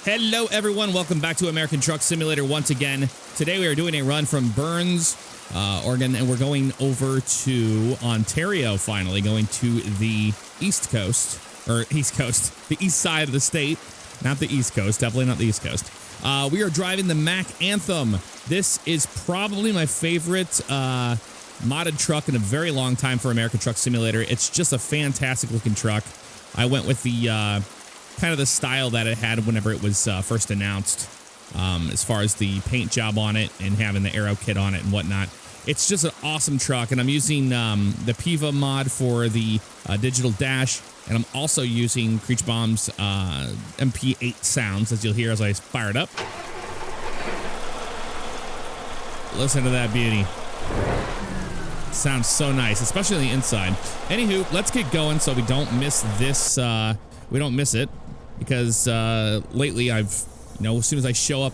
Hello, everyone. Welcome back to American Truck Simulator once again. Today we are doing a run from Burns, Oregon, and we're going over to Ontario, finally, going to the East Coast, or East Coast, the east side of the state. Not the East Coast, definitely not the East Coast. We are driving the Mack Anthem. This is probably my favorite modded truck in a very long time for American Truck Simulator. It's just a fantastic looking truck. I went with the kind of the style that it had whenever it was first announced, as far as the paint job on it and having the aero kit on it and whatnot. It's just an awesome truck, and I'm using the Piva mod for the digital dash, and I'm also using Creech Bomb's MP8 sounds, as you'll hear as I fire it up. Listen to that beauty. Sounds so nice, especially on the inside. Anywho, let's get going so we don't miss this. We don't miss it, because lately I've, as soon as I show up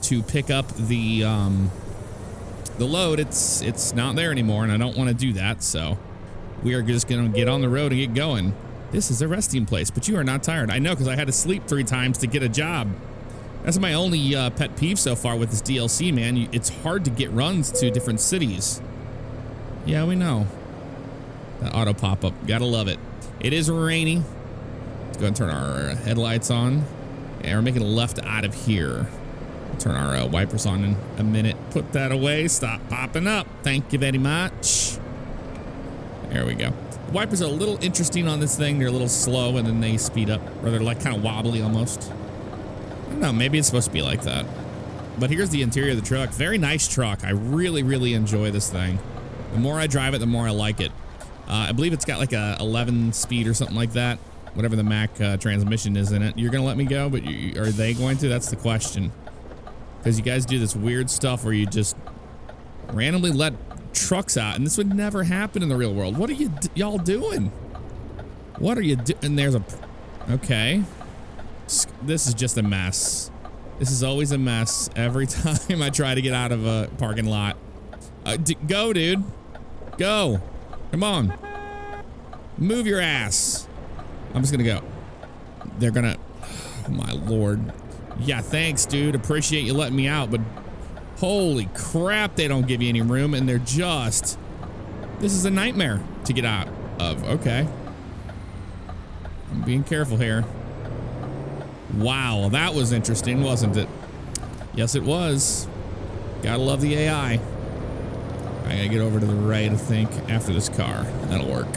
to pick up the load, it's not there anymore, and I don't want to do that. So we are just gonna get on the road and get going. This is a resting place, but you are not tired. I know, because I had to sleep 3 times to get a job. That's my only pet peeve so far with this DLC, man. It's hard to get runs to different cities. Yeah, we know. That auto pop-up, gotta love it. It is rainy. Let's go and turn our headlights on. And we're making a left out of here. We'll turn our wipers on in a minute. Put that away. Stop popping up. Thank you very much. There we go. The wipers are a little interesting on this thing. They're a little slow, and then they speed up. Or they're like kind of wobbly almost. I don't know. Maybe it's supposed to be like that. But here's the interior of the truck. Very nice truck. I really, really enjoy this thing. The more I drive it, the more I like it. I believe it's got like a 11 speed or something like that. Whatever the Mack transmission is in it. You're gonna let me go, but are they going to? That's the question. Because you guys do this weird stuff where you just randomly let trucks out, and this would never happen in the real world. What are y'all doing? What are you doing? And there's a... Okay. This is just a mess. This is always a mess every time I try to get out of a parking lot. Go, dude. Go. Come on. Move your ass. I'm just gonna go. They're gonna... Oh, my lord. Yeah, thanks, dude. Appreciate you letting me out, but holy crap, they don't give you any room, and they're just... This is a nightmare to get out of. Okay. I'm being careful here. Wow, that was interesting, wasn't it? Yes, it was. Gotta love the AI. I gotta get over to the right, I think, after this car. That'll work.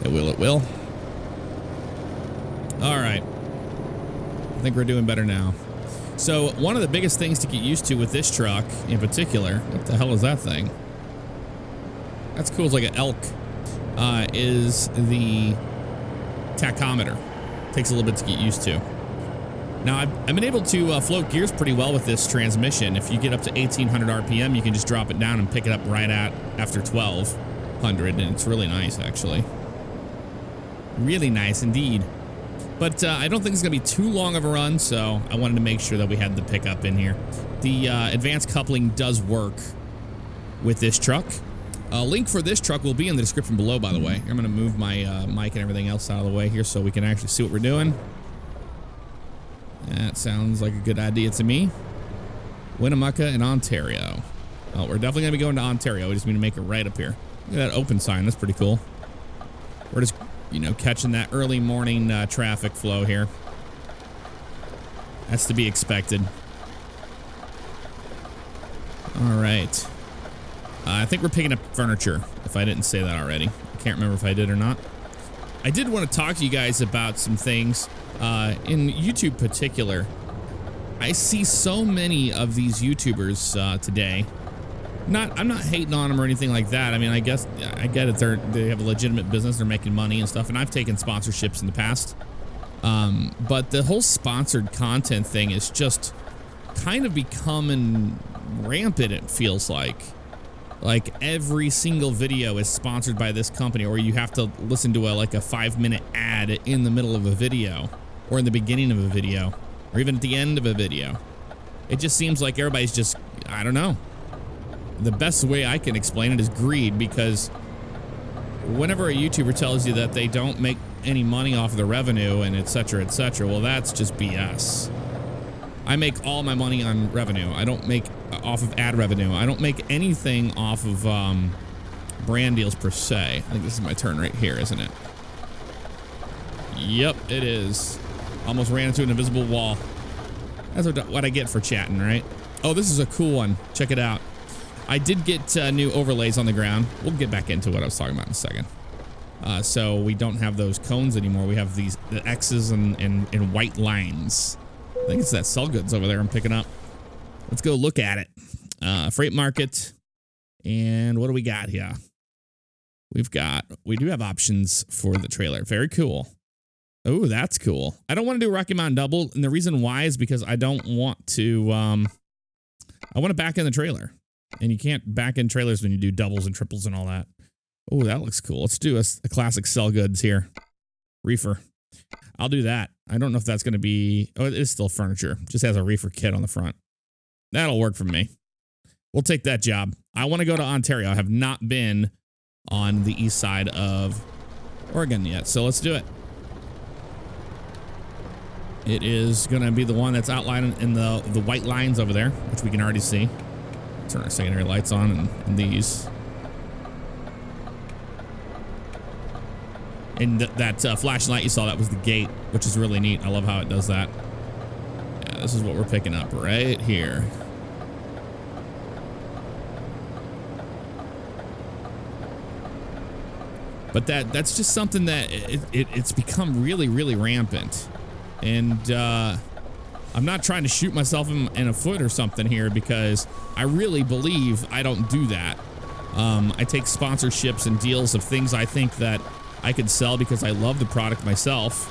It will, it will. All right. I think we're doing better now. So one of the biggest things to get used to with this truck in particular, what the hell is that thing? That's cool. It's like an elk, is the tachometer. Takes a little bit to get used to. Now, I've been able to float gears pretty well with this transmission. If you get up to 1800 RPM, you can just drop it down and pick it up right after 1200, and it's really nice, actually. Really nice indeed. But I don't think it's going to be too long of a run, so I wanted to make sure that we had the pickup in here. The advanced coupling does work with this truck. A link for this truck will be in the description below, by the way. I'm going to move my mic and everything else out of the way here so we can actually see what we're doing. That sounds like a good idea to me. Winnemucca in Ontario. Well, we're definitely going to be going to Ontario. We just need to make it right up here. Look at that open sign. That's pretty cool. We're just, catching that early morning traffic flow here. That's to be expected. All right. I think we're picking up furniture, if I didn't say that already. I can't remember if I did or not. I did want to talk to you guys about some things. In YouTube particular, I see so many of these YouTubers today. I'm not hating on them or anything like that. I mean, I guess I get it. They have a legitimate business. They're making money and stuff. And I've taken sponsorships in the past. But the whole sponsored content thing is just kind of becoming rampant, it feels like. Like every single video is sponsored by this company, or you have to listen to like a 5-minute ad in the middle of a video, or in the beginning of a video, or even at the end of a video. It just seems like everybody's just, I don't know. The best way I can explain it is greed, because whenever a YouTuber tells you that they don't make any money off of the revenue and et cetera, et cetera. Well, that's just BS. I make all my money on revenue. I don't make off of ad revenue. I don't make anything off of brand deals per se. I think this is my turn right here, isn't it? Yep, it is. Almost ran into an invisible wall. That's what I get for chatting, right? Oh, this is a cool one. Check it out. I did get new overlays on the ground. We'll get back into what I was talking about in a second. So we don't have those cones anymore. We have the X's and white lines. I think it's that sell goods over there I'm picking up. Let's go look at it. Freight market. And what do we got here? We do have options for the trailer. Very cool. Oh, that's cool. I don't want to do Rocky Mountain Double. And the reason why is because I don't want to, I want to back in the trailer. And you can't back in trailers when you do doubles and triples and all that. Oh, that looks cool. Let's do a classic sell goods here. Reefer. I'll do that. I don't know if that's going to be... Oh, it is still furniture. Just has a reefer kit on the front. That'll work for me. We'll take that job. I want to go to Ontario. I have not been on the east side of Oregon yet. So let's do it. It is going to be the one that's outlined in the white lines over there, which we can already see. Turn our secondary lights on and these. And that flashing light you saw, that was the gate, which is really neat. I love how it does that. Yeah, this is what we're picking up right here. But that's just something that it's become really, really rampant. And I'm not trying to shoot myself in a foot or something here, because I really believe I don't do that. I take sponsorships and deals of things I think that I could sell because I love the product myself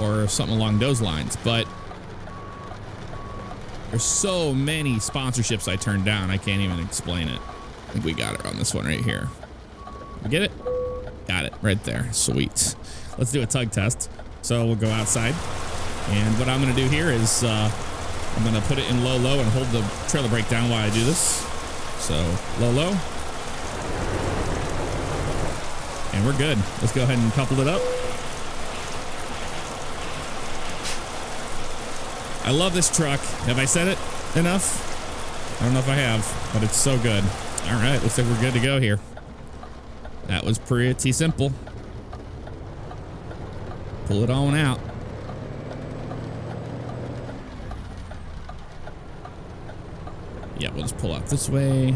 or something along those lines. But there's so many sponsorships I turned down, I can't even explain it. I think we got it on this one right here. We get it? Got it right there. Sweet. Let's do a tug test. So we'll go outside. And what I'm going to do here is I'm going to put it in low and hold the trailer brake down while I do this. So low. And we're good. Let's go ahead and couple it up. I love this truck. Have I said it enough? I don't know if I have, but it's so good. All right, looks like we're good to go here. That was pretty simple. Pull it on out. Yeah, we'll just pull out this way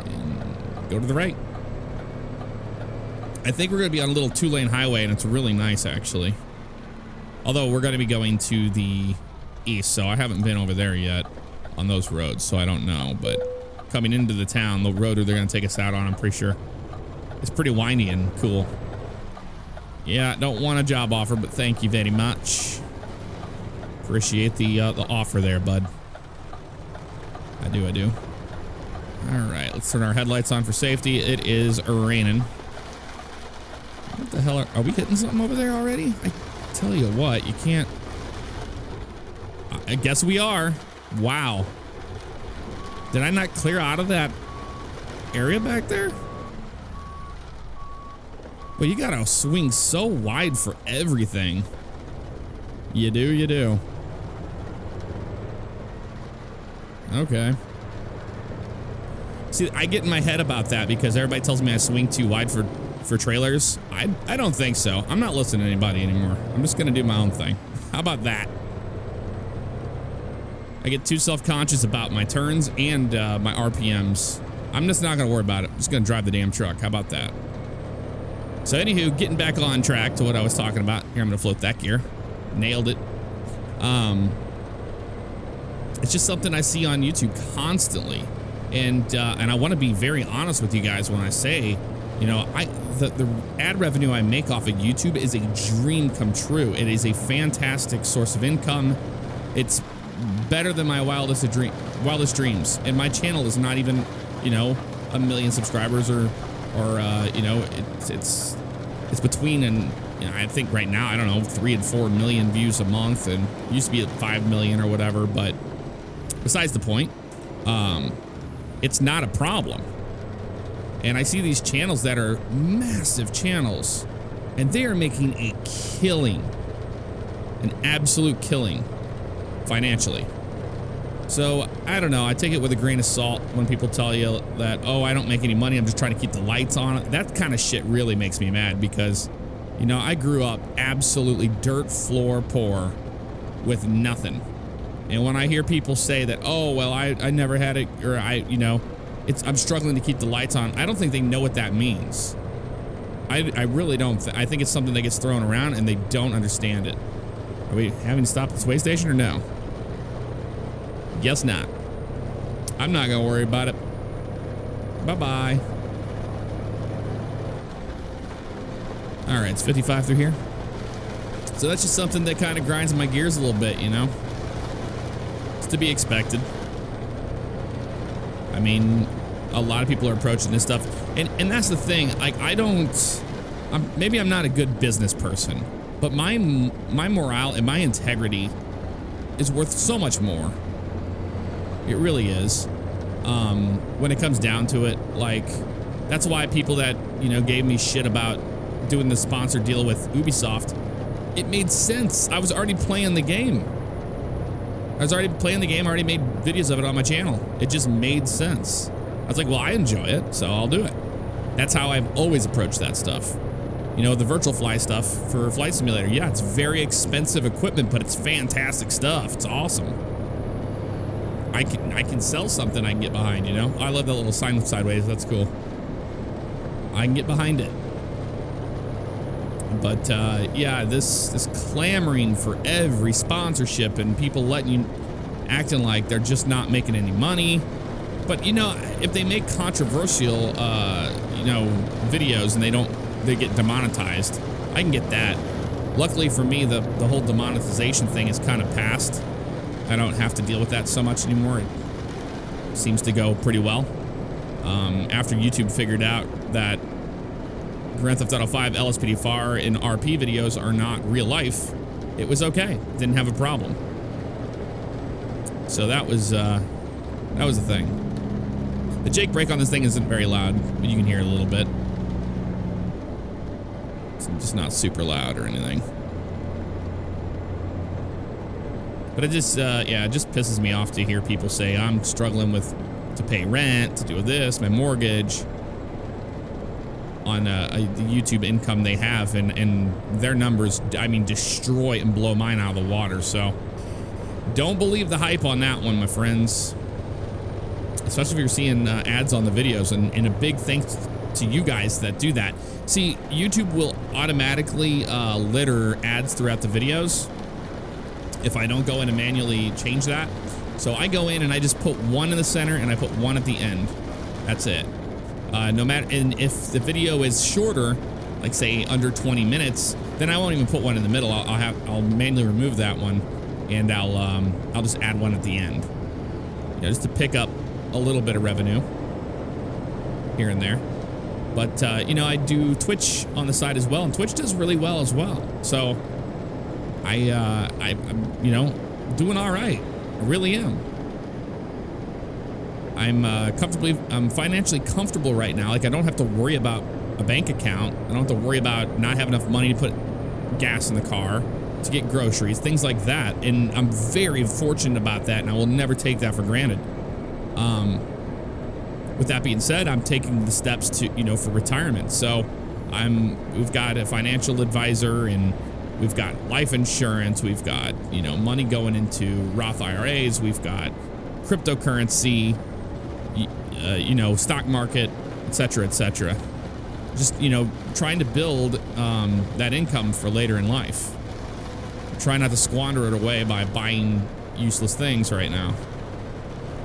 and go to the right. I think we're going to be on a little 2-lane highway, and it's really nice, actually. Although we're going to be going to the east, so I haven't been over there yet on those roads, so I don't know. But coming into the town, the road they're going to take us out on, I'm pretty sure, it's pretty windy and cool. Yeah, don't want a job offer, but thank you very much. Appreciate the offer there, bud. I do. All right, let's turn our headlights on for safety. It is raining. What the hell are we hitting something over there already? I tell you what, you can't. I guess we are. Wow. Did I not clear out of that area back there? Well, you gotta swing so wide for everything. You do. Okay. See, I get in my head about that because everybody tells me I swing too wide for trailers. I don't think so. I'm not listening to anybody anymore. I'm just gonna do my own thing. How about that? I get too self-conscious about my turns and my RPMs. I'm just not gonna worry about it. I'm just gonna drive the damn truck. How about that? So anywho, getting back on track to what I was talking about. Here, I'm gonna float that gear. Nailed it. It's just something I see on YouTube constantly. And I want to be very honest with you guys when I say, you know, the ad revenue I make off of YouTube is a dream come true. It is a fantastic source of income. It's better than my wildest dreams. And my channel is not even, you know, 1 million subscribers or you know, it's between, and you know, I think right now, I don't know, 3 and 4 million views a month, and it used to be at 5 million or whatever. But besides the point, it's not a problem. And I see these channels that are massive channels And they are making a killing, an absolute killing financially. So I don't know. I take it with a grain of salt when people tell you that, oh, I don't make any money. I'm just trying to keep the lights on. That kind of shit really makes me mad because, you know, I grew up absolutely dirt floor poor with nothing. And when I hear people say that, oh, well, I never had it, or I'm struggling to keep the lights on. I don't think they know what that means. I really don't. I think it's something that gets thrown around and they don't understand it. Are we having to stop at this way station or no? Guess not. I'm not gonna worry about it. Bye-bye. All right, it's 55 through here. So that's just something that kind of grinds my gears a little bit, you know? It's to be expected. I mean, a lot of people are approaching this stuff. And that's the thing. Like, maybe I'm not a good business person, but my morale and my integrity is worth so much more. It really is. When it comes down to it, like, that's why people that, you know, gave me shit about doing the sponsor deal with Ubisoft, it made sense. I was already playing the game. I already made videos of it on my channel. It just made sense. I was like, well, I enjoy it, so I'll do it. That's how I've always approached that stuff. You know, the virtual fly stuff for Flight Simulator. Yeah, it's very expensive equipment, but it's fantastic stuff. It's awesome. I can sell something I can get behind, you know? I love that little sign sideways. That's cool. I can get behind it. But yeah, this clamoring for every sponsorship and people acting like they're just not making any money. But you know, if they make controversial videos and they get demonetized, I can get that. Luckily for me, the whole demonetization thing is kind of past. I don't have to deal with that so much anymore. It seems to go pretty well. After YouTube figured out that Grand Theft Auto 5 LSPDFR and RP videos are not real life, it was okay. Didn't have a problem. So that was the thing. The Jake brake on this thing isn't very loud, but you can hear it a little bit. It's just not super loud or anything. But it just, it just pisses me off to hear people say I'm struggling to pay rent, to do this, my mortgage, on the YouTube income they have, and their numbers, I mean, destroy and blow mine out of the water. So don't believe the hype on that one, my friends. Especially if you're seeing ads on the videos, and a big thanks to you guys that do that. See, YouTube will automatically litter ads throughout the videos if I don't go in and manually change that. So I go in and I just put one in the center and I put one at the end. That's it. No matter, and if the video is shorter, like say under 20 minutes, then I won't even put one in the middle. I'll manually remove that one, and I'll just add one at the end. You know, just to pick up a little bit of revenue here and there. But you know, I do Twitch on the side as well, and Twitch does really well as well. So I'm doing all right. I really am. I'm financially comfortable right now. Like, I don't have to worry about a bank account. I don't have to worry about not having enough money to put gas in the car, to get groceries, things like that. And I'm very fortunate about that, and I will never take that for granted. With that being said, I'm taking the steps to, for retirement. So we've got a financial advisor, and we've got life insurance. We've got, money going into Roth IRAs. We've got cryptocurrency, stock market, et cetera, just, trying to build that income for later in life. Try not to squander it away by buying useless things right now.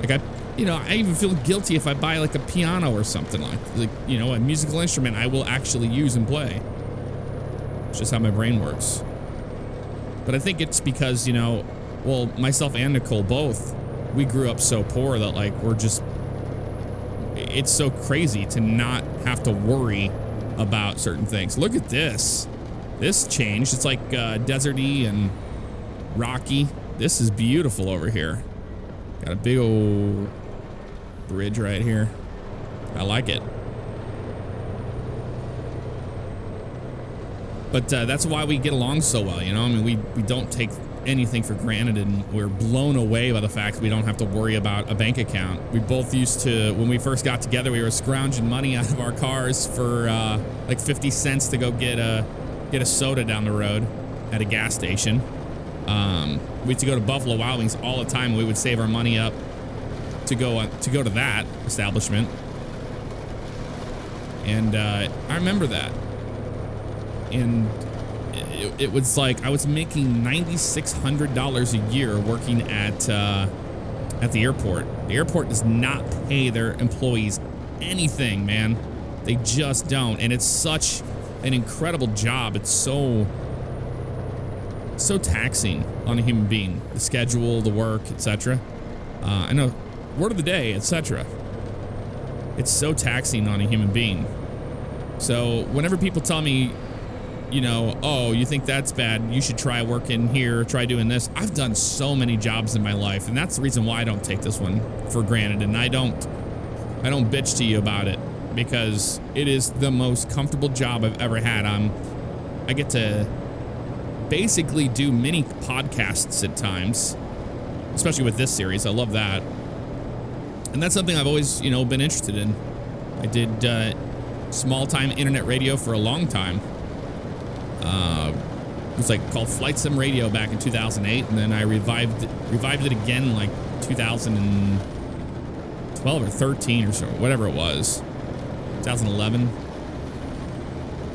Like I even feel guilty if I buy like a piano or something like a musical instrument I will actually use and play. It's just how my brain works. But I think it's because, myself and Nicole both, we grew up so poor that it's so crazy to not have to worry about certain things. Look at this. This changed. It's like deserty and rocky. This is beautiful over here. Got a big old bridge right here. I like it. But that's why we get along so well, you know? I mean, we don't take anything for granted, and we're blown away by the fact we don't have to worry about a bank account. We both used to, when we first got together, we were scrounging money out of our cars for like 50 cents to go get a soda down the road at a gas station. We used to go to Buffalo Wild Wings all the time. We would save our money up to go to that establishment. And I remember that. And it was like I was making $9,600 a year working at the airport. The airport does not pay their employees anything, man. They just don't. And it's such an incredible job. It's so taxing on a human being. The schedule, the work, etc. I know, word of the day, etc. It's so taxing on a human being. So whenever people tell me, you know, oh, you think that's bad, you should try working here, try doing this. I've done so many jobs in my life, and that's the reason why I don't take this one for granted. And I don't bitch to you about it, because it is the most comfortable job I've ever had. I get to basically do mini podcasts at times, especially with this series. I love that. And that's something I've always, you know, been interested in. I did small time internet radio for a long time. It was like called Flight Sim Radio back in 2008, and then I revived it again in like 2012 or 13 or so, whatever it was. 2011.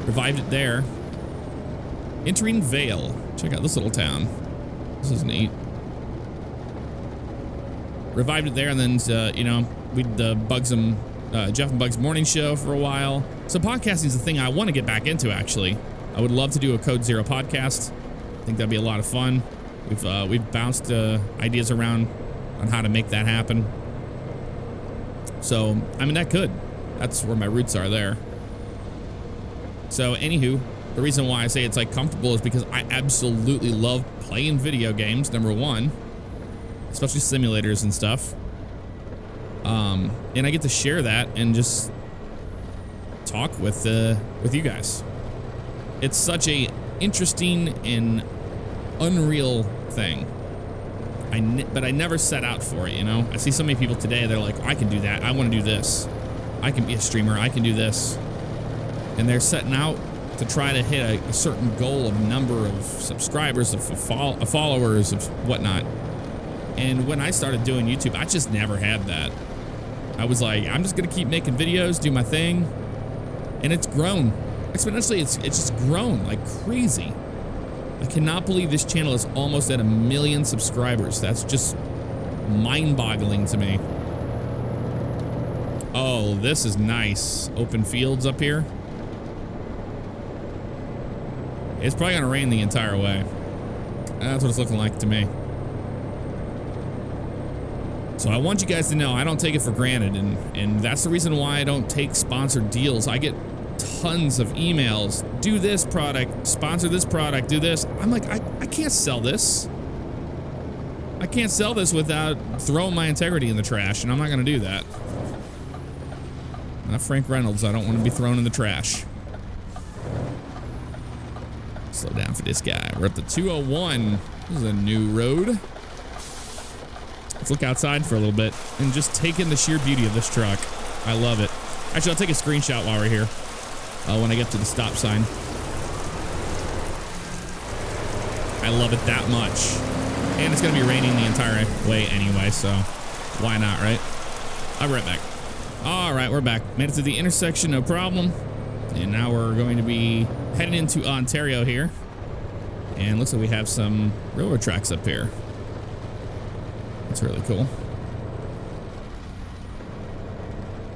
Revived it there. Entering Vale. Check out this little town. This is neat. Revived it there, and then you know, we'd Jeff and Bugs morning show for a while. So podcasting is the thing I want to get back into, actually. I would love to do a Code Zero podcast. I think that'd be a lot of fun. We've bounced ideas around on how to make that happen. So, I mean, that's where my roots are there. So, anywho, the reason why I say it's like comfortable is because I absolutely love playing video games, number one, especially simulators and stuff. And I get to share that and just talk with you guys. It's such a interesting and unreal thing. But I never set out for it, you know? I see so many people today, they're like, I can do that. I want to do this. I can be a streamer. I can do this. And they're setting out to try to hit a certain goal of number of subscribers, of followers, of whatnot. And when I started doing YouTube, I just never had that. I was like, I'm just going to keep making videos, do my thing. And it's grown. Exponentially, it's just grown like crazy. I cannot believe this channel is almost at 1 million subscribers. That's just mind-boggling to me. Oh, this is nice. Open fields up here. It's probably gonna rain the entire way. That's what it's looking like to me. So I want you guys to know I don't take it for granted, and that's the reason why I don't take sponsored deals. I get tons of emails. Do this product, sponsor this product, do this. I'm like, I can't sell this. I can't sell this without throwing my integrity in the trash, and I'm not going to do that. Not Frank Reynolds. I don't want to be thrown in the trash. Slow down for this guy. We're at the 201. This is a new road. Let's look outside for a little bit and just take in the sheer beauty of this truck. I love it. Actually, I'll take a screenshot while we're here. When I get to the stop sign. I love it that much. And it's going to be raining the entire way anyway, so why not, right? I'll be right back. All right, we're back. Made it to the intersection, no problem. And now we're going to be heading into Ontario here. And looks like we have some railroad tracks up here. That's really cool.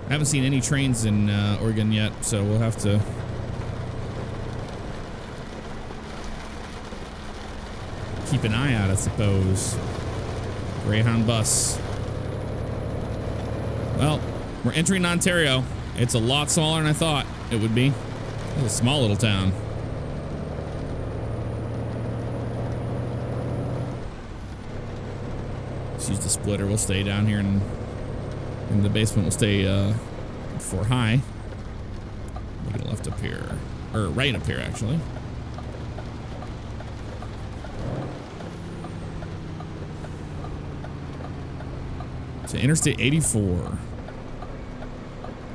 I haven't seen any trains in Oregon yet, so we'll have to keep an eye out, I suppose. Greyhound bus. Well, we're entering Ontario. It's a lot smaller than I thought it would be. It's a small little town. Let's use the splitter. We'll stay down here and in the basement. We'll stay 4 high. Make it left up here, or right up here actually. to Interstate 84.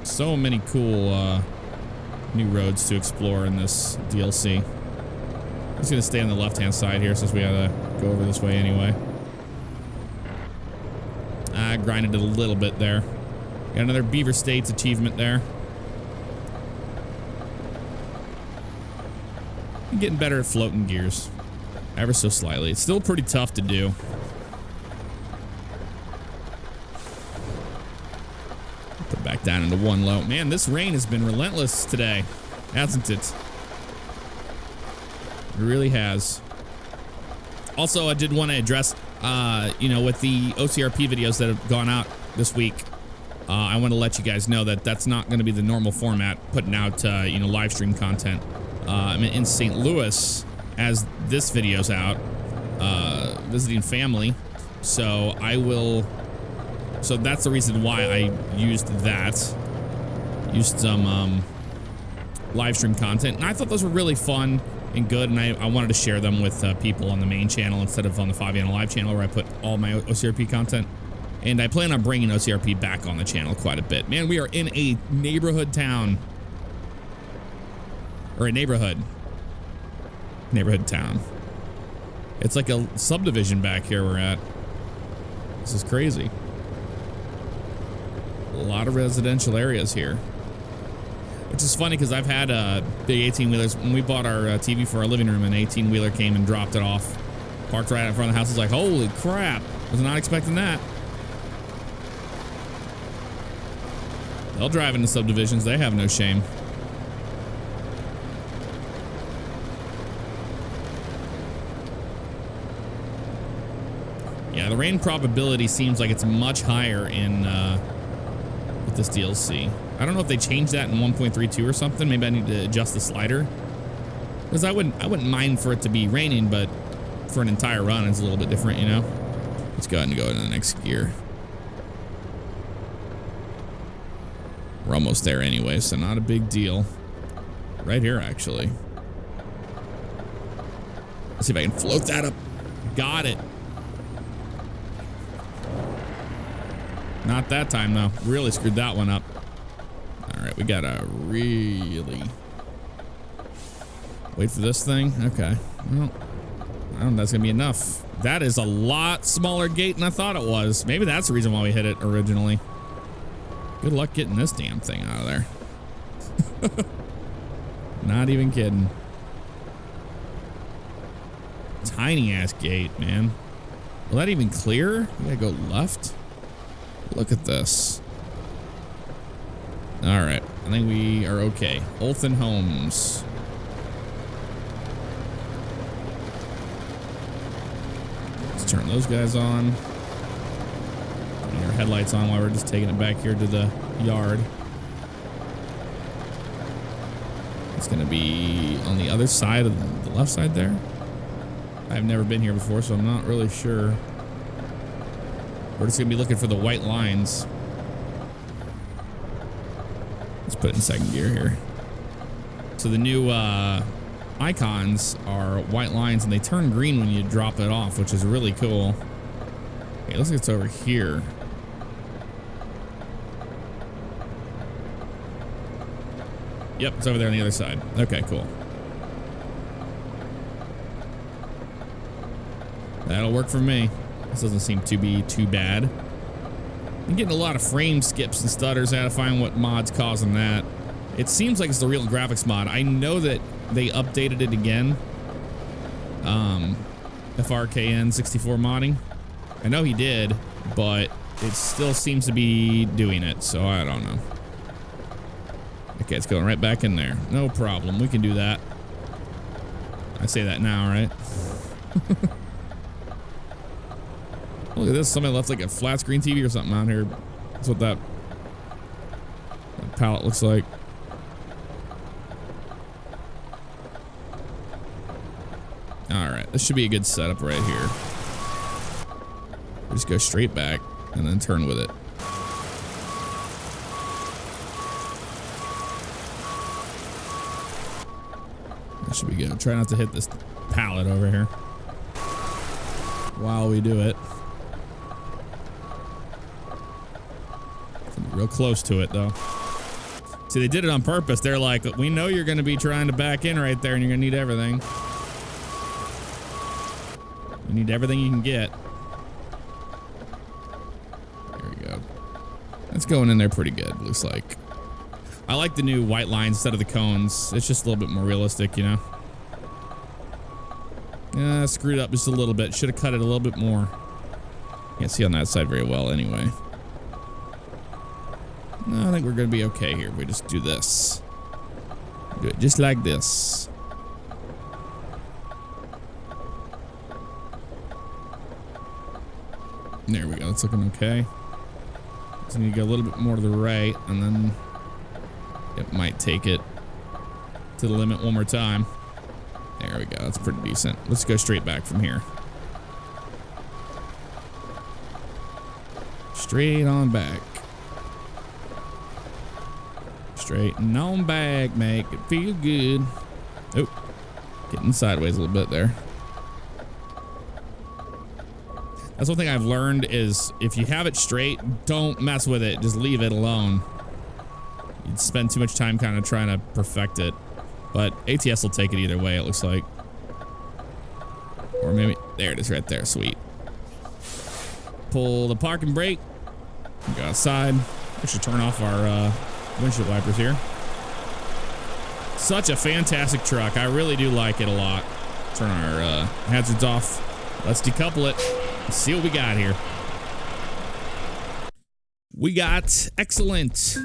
So many cool new roads to explore in this DLC. I'm just gonna stay on the left-hand side here since we gotta go over this way anyway. I grinded it a little bit there. Got another Beaver States achievement there. I'm getting better at floating gears. Ever so slightly. It's still pretty tough to do. Put back down into one low. Man, this rain has been relentless today, hasn't it? It really has. Also, I did want to address, you know, with the OCRP videos that have gone out this week, I want to let you guys know that that's not going to be the normal format, putting out, you know, live stream content. I'm in St. Louis as this video's out, visiting family. So I will, so that's the reason why I used that. Used some live stream content. And I thought those were really fun and good, and I wanted to share them with people on the main channel instead of on the Fabiana Live channel where I put all my OCRP content. And I plan on bringing OCRP back on the channel quite a bit. Man, we are in a neighborhood town. Or a neighborhood town. It's like a subdivision back here we're at. This is crazy. A lot of residential areas here. Which is funny because I've had big 18-wheelers. When we bought our TV for our living room, an 18-wheeler came and dropped it off. Parked right in front of the house. I was like, holy crap. Was not expecting that. They'll drive into subdivisions. They have no shame. Yeah, the rain probability seems like it's much higher in with this DLC. I don't know if they changed that in 1.32 or something. Maybe I need to adjust the slider. Because I wouldn't mind for it to be raining, but for an entire run, it's a little bit different, you know? Let's go ahead and go into the next gear. We're almost there anyway, so not a big deal. Right here, actually. Let's see if I can float that up. Got it. Not that time, though. Really screwed that one up. All right, we gotta really wait for this thing. Okay. Well, I don't know if that's gonna be enough. That is a lot smaller gate than I thought it was. Maybe that's the reason why we hit it originally. Good luck getting this damn thing out of there. Not even kidding. Tiny ass gate, man. Will that even clear? We gotta go left. Look at this. All right, I think we are okay. Olthen Homes. Let's turn those guys on. Turn our headlights on while we're just taking it back here to the yard. It's gonna be on the other side of the left side there. I've never been here before, so I'm not really sure. We're just gonna be looking for the white lines. Let's put it in second gear here. So the new icons are white lines and they turn green when you drop it off, which is really cool. Okay, looks like it's over here. Yep, it's over there on the other side. Okay, cool. That'll work for me. This doesn't seem to be too bad. I'm getting a lot of frame skips and stutters. I gotta find what mod's causing that. It seems like it's the real graphics mod. I know that they updated it again. FRKN 64 modding. I know he did, but it still seems to be doing it, so I don't know. Okay, it's going right back in there. No problem. We can do that. I say that now, right? Look at this. Somebody left like a flat screen TV or something out here. That's what that pallet looks like. All right. This should be a good setup right here. We just go straight back and then turn with it. That should be good. Try not to hit this pallet over here while we do it. Real close to it, though. See, they did it on purpose. They're like, we know you're going to be trying to back in right there, and you're going to need everything. You need everything you can get. There we go. That's going in there pretty good, looks like. I like the new white lines instead of the cones. It's just a little bit more realistic, you know? Yeah, screwed up just a little bit. Should have cut it a little bit more. Can't see on that side very well anyway. No, I think we're going to be okay here. We just do this. Do it just like this. There we go. That's looking okay. Just need to go a little bit more to the right, and then it might take it to the limit one more time. There we go. That's pretty decent. Let's go straight back from here. Straight on back. Straighten on back, make it feel good. Oh, getting sideways a little bit there. That's one thing I've learned is if you have it straight, don't mess with it. Just leave it alone. You'd spend too much time kind of trying to perfect it. But ATS will take it either way, it looks like. Or maybe, there it is right there, sweet. Pull the parking brake. Go outside. We should turn off our windshield wipers here. Such a fantastic truck. I really do like it a lot. Turn our hazards off. Let's decouple it. Let's see what we got here. We got excellent.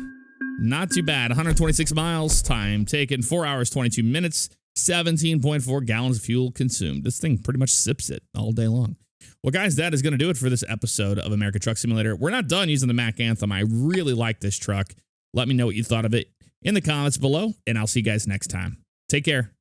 Not too bad. 126 miles. Time taken 4 hours, 22 minutes. 17.4 gallons of fuel consumed. This thing pretty much sips it all day long. Well, guys, that is going to do it for this episode of American Truck Simulator. We're not done using the Mack Anthem. I really like this truck. Let me know what you thought of it in the comments below, and I'll see you guys next time. Take care.